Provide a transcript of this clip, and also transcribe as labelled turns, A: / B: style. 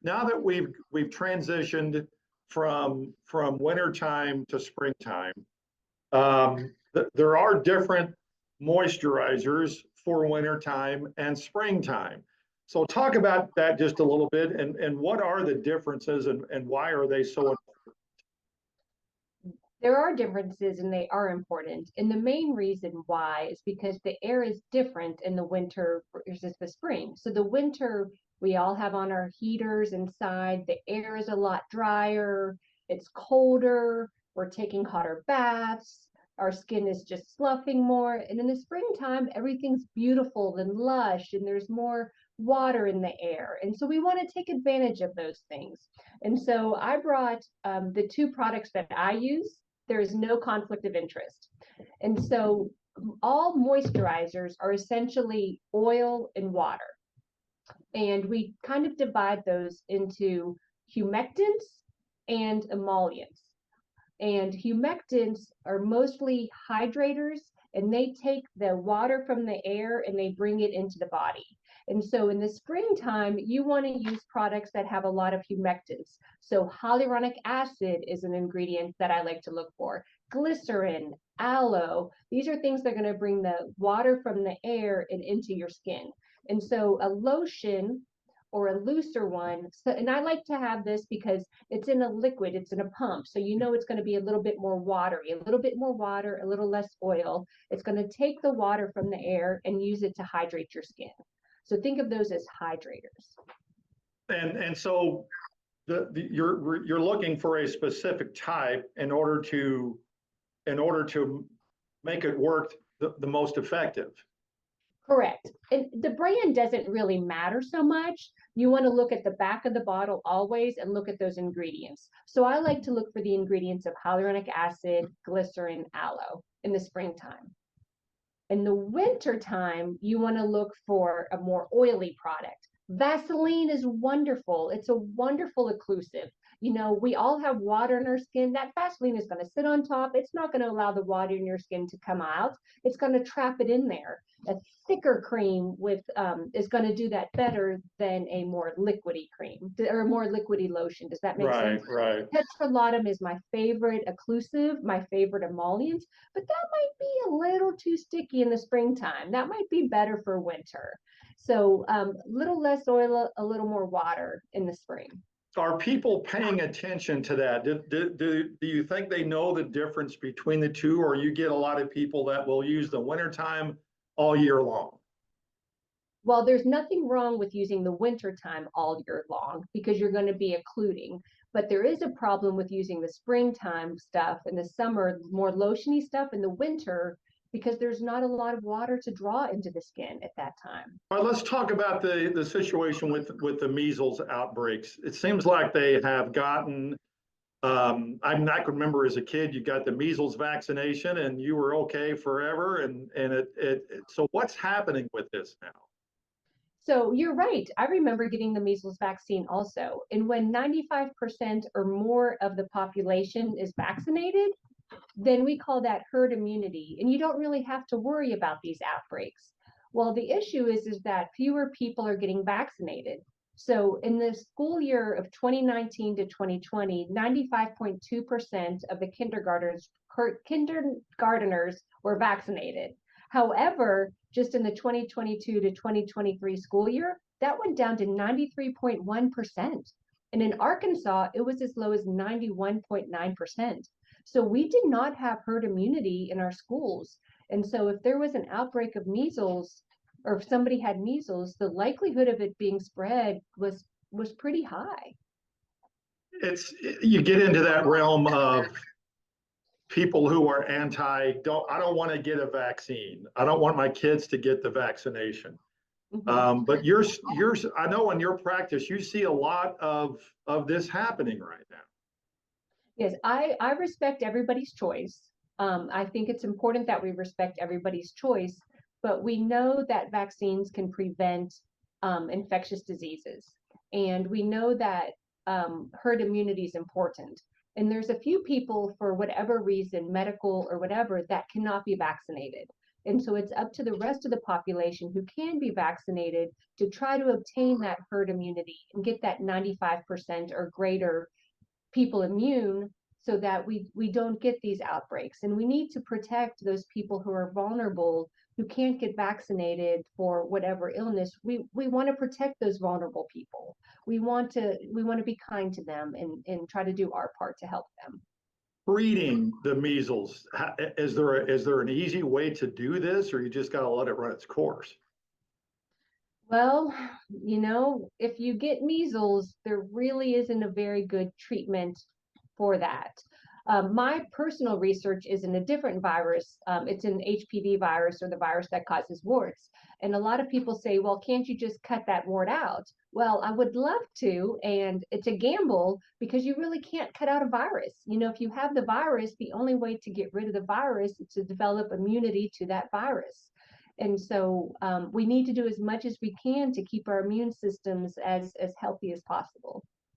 A: now that we've transitioned from wintertime to springtime, there are different moisturizers for wintertime and springtime. So talk about that just a little bit, and what are the differences, and why are they so important?
B: There are differences and they are important. And the main reason why is because the air is different in the winter versus the spring. So the winter, we all have on our heaters inside. The air is a lot drier. It's colder. We're taking hotter baths. Our skin is just sloughing more. And in the springtime, everything's beautiful and lush, and there's more water in the air. And so we want to take advantage of those things. And so I brought the two products that I use. There is no conflict of interest. And so all moisturizers are essentially oil and water. And we kind of divide those into humectants and emollients. And humectants are mostly hydrators, and they take the water from the air and they bring it into the body. And so in the springtime, you want to use products that have a lot of humectants. So hyaluronic acid is an ingredient that I like to look for. Glycerin, aloe, these are things that are going to bring the water from the air and into your skin. And so a lotion or a looser one, so, and I like to have this because it's in a liquid, it's in a pump. So you know it's going to be a little bit more watery, a little bit more water, a little less oil. It's going to take the water from the air and use it to hydrate your skin. So think of those as hydrators.
A: And so you're looking for a specific type in order to make it work the most effective.
B: Correct. And the brand doesn't really matter so much. You want to look at the back of the bottle always and look at those ingredients. So I like to look for the ingredients of hyaluronic acid, glycerin, aloe in the springtime. In the winter time, you want to look for a more oily product. Vaseline is wonderful. It's a wonderful occlusive. You know, we all have water in our skin. That Vaseline is going to sit on top. It's not going to allow the water in your skin to come out. It's going to trap it in there. A thicker cream with is going to do that better than a more liquidy cream or a more liquidy lotion. Does that make sense?
A: Right.
B: Petrolatum is my favorite occlusive, my favorite emollient, but that might be a little too sticky in the springtime. That might be better for winter. So a little less oil, a little more water in the spring.
A: Are people paying attention to that? Do you think they know the difference between the two, or you get a lot of people that will use the wintertime all year long?
B: Well, there's nothing wrong with using the winter time all year long because you're going to be occluding. But there is a problem with using the springtime stuff and the summer, more lotiony stuff in the winter because there's not a lot of water to draw into the skin at that time.
A: All right, let's talk about the situation with the measles outbreaks. It seems like they have gotten, I can remember as a kid, you got the measles vaccination and you were okay forever. And so what's happening with this now?
B: So you're right. I remember getting the measles vaccine also. And when 95% or more of the population is vaccinated, then we call that herd immunity. And you don't really have to worry about these outbreaks. Well, the issue is that fewer people are getting vaccinated. So in the school year of 2019 to 2020, 95.2% of the kindergarteners were vaccinated. However, just in the 2022 to 2023 school year, that went down to 93.1%. And in Arkansas, it was as low as 91.9%. So we did not have herd immunity in our schools. And so if there was an outbreak of measles, or if somebody had measles, the likelihood of it being spread was pretty high.
A: You get into that realm of people who are I don't want to get a vaccine. I don't want my kids to get the vaccination. Mm-hmm. But I know in your practice, you see a lot of this happening right now.
B: Yes, I respect everybody's choice. I think it's important that we respect everybody's choice, but we know that vaccines can prevent infectious diseases. And we know that herd immunity is important. And there's a few people, for whatever reason, medical or whatever, that cannot be vaccinated. And so it's up to the rest of the population who can be vaccinated to try to obtain that herd immunity and get that 95% or greater people immune so that we don't get these outbreaks. And we need to protect those people who are vulnerable, who can't get vaccinated for whatever illness. We want to protect those vulnerable people. We want to be kind to them and try to do our part to help them.
A: Treating the measles, is there an easy way to do this, or you just got to let it run its course?
B: Well, if you get measles, there really isn't a very good treatment for that. My personal research is in a different virus. It's an HPV virus, or the virus that causes warts. And a lot of people say, well, can't you just cut that wart out? Well, I would love to, and it's a gamble because you really can't cut out a virus. If you have the virus, the only way to get rid of the virus is to develop immunity to that virus. And so we need to do as much as we can to keep our immune systems as healthy as possible.